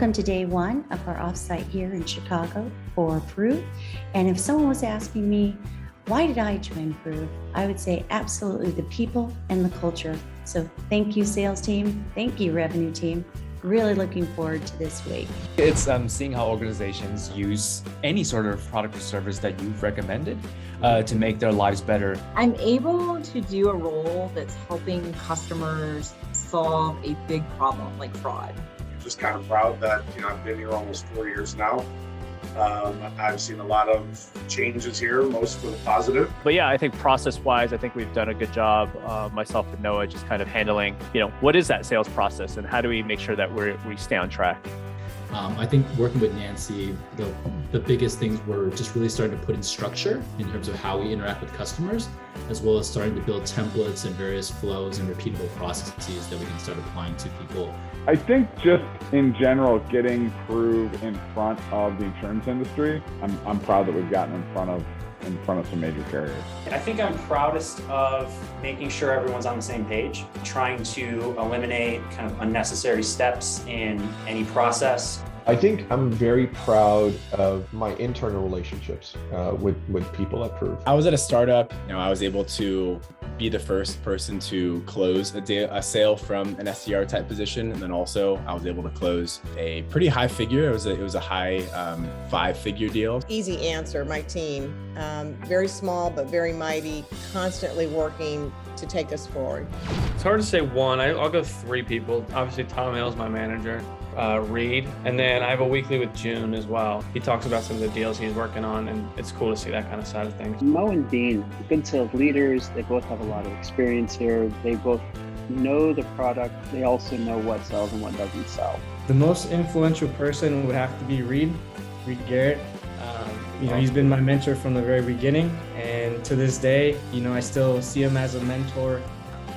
Welcome to day one of our offsite here in Chicago for Prove. And if someone was asking me, why did I join Prove? I would say absolutely the people and the culture. So thank you, sales team. Thank you, revenue team. Really looking forward to this week. It's seeing how organizations use any sort of product or service that you've recommended to make their lives better. I'm able to do a role that's helping customers solve a big problem like fraud. Just kind of proud that I've been here almost 4 years now. I've seen a lot of changes here, most for the positive. But yeah, I think process-wise, I think we've done a good job, myself and Noah, just kind of handling, what is that sales process and how do we make sure that we stay on track? I think working with Nancy, the biggest things were just really starting to put in structure in terms of how we interact with customers, as well as starting to build templates and various flows and repeatable processes that we can start applying to people. I think just in general, getting Prove in front of the insurance industry, I'm proud that we've gotten in front of some major carriers. I think I'm proudest of making sure everyone's on the same page, trying to eliminate kind of unnecessary steps in any process. I think I'm very proud of my internal relationships with people at Prove. I was at a startup. I was able to be the first person to close a sale from an SDR type position, and then also I was able to close a pretty high figure. It was a high 5-figure deal. Easy answer. My team, very small but very mighty, constantly working to take us forward. It's hard to say one. I'll go 3 people. Obviously, Tom Hill's my manager. Reed, and then I have a weekly with June as well. He talks about some of the deals he's working on, and it's cool to see that kind of side of things. Mo and Dean, good sales leaders. They both have a lot of experience here. They both know the product. They also know what sells and what doesn't sell. The most influential person would have to be Reed Garrett. He's been my mentor from the very beginning, and to this day, I still see him as a mentor.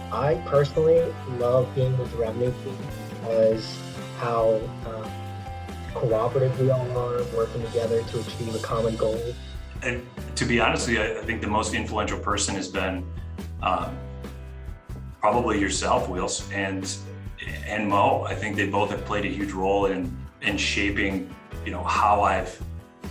I personally love being with the revenue team because how cooperative we all are, working together to achieve a common goal. And to be honest with you, I think the most influential person has been probably yourself, Wheels, and Mo. I think they both have played a huge role in shaping, how I've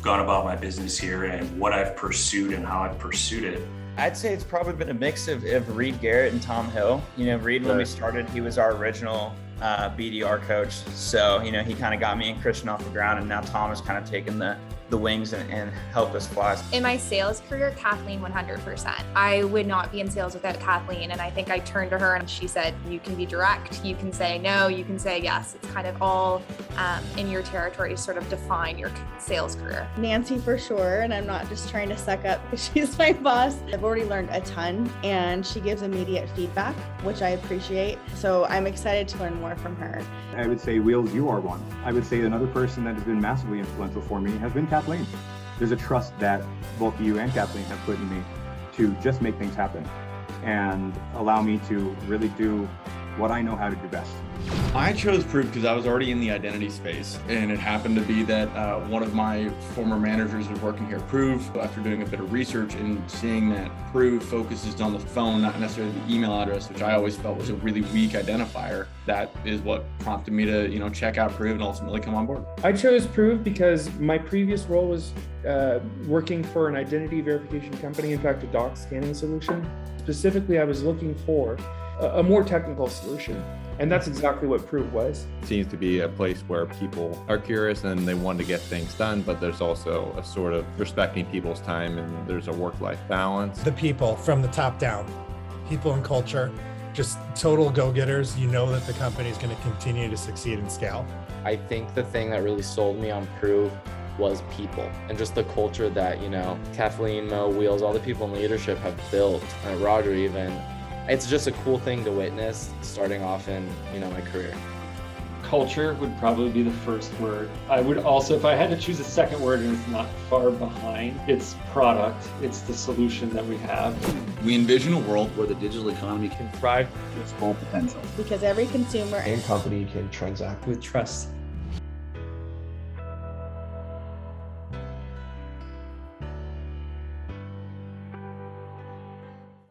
gone about my business here and what I've pursued and how I've pursued it. I'd say it's probably been a mix of Reed Garrett and Tom Hill. Reed, when we started, he was our original BDR coach. So, he kind of got me and Christian off the ground, and now Tom has kind of taken the wings and helped us fly. In my sales career, Kathleen 100%. I would not be in sales without Kathleen, and I think I turned to her and she said, you can be direct, you can say no, you can say yes. It's kind of all in your territory to sort of define your sales career. Nancy for sure, and I'm not just trying to suck up because she's my boss. I've already learned a ton, and she gives immediate feedback, which I appreciate. So I'm excited to learn more from her. I would say, Wheels, you are one. I would say another person that has been massively influential for me has been Kathleen. There's a trust that both you and Kathleen have put in me to just make things happen and allow me to really do what I know how to do best. I chose Prove because I was already in the identity space, and it happened to be that one of my former managers was working here at Prove. After doing a bit of research and seeing that Prove focuses on the phone, not necessarily the email address, which I always felt was a really weak identifier, that is what prompted me to check out Prove and ultimately come on board. I chose Prove because my previous role was working for an identity verification company, in fact, a doc scanning solution. Specifically, I was looking for a more technical solution. And that's exactly what Prove was. It seems to be a place where people are curious and they want to get things done, but there's also a sort of respecting people's time and there's a work-life balance. The people from the top down, people and culture, just total go-getters. You know that the company is going to continue to succeed and scale. I think the thing that really sold me on Prove was people and just the culture that, Kathleen, Mo, Wheels, all the people in leadership have built, Roger even. It's just a cool thing to witness starting off in, my career. Culture would probably be the first word. I would also, if I had to choose a second word, and it's not far behind, it's product. It's the solution that we have. We envision a world where the digital economy can thrive to its full potential. Because every consumer and company can transact with trust.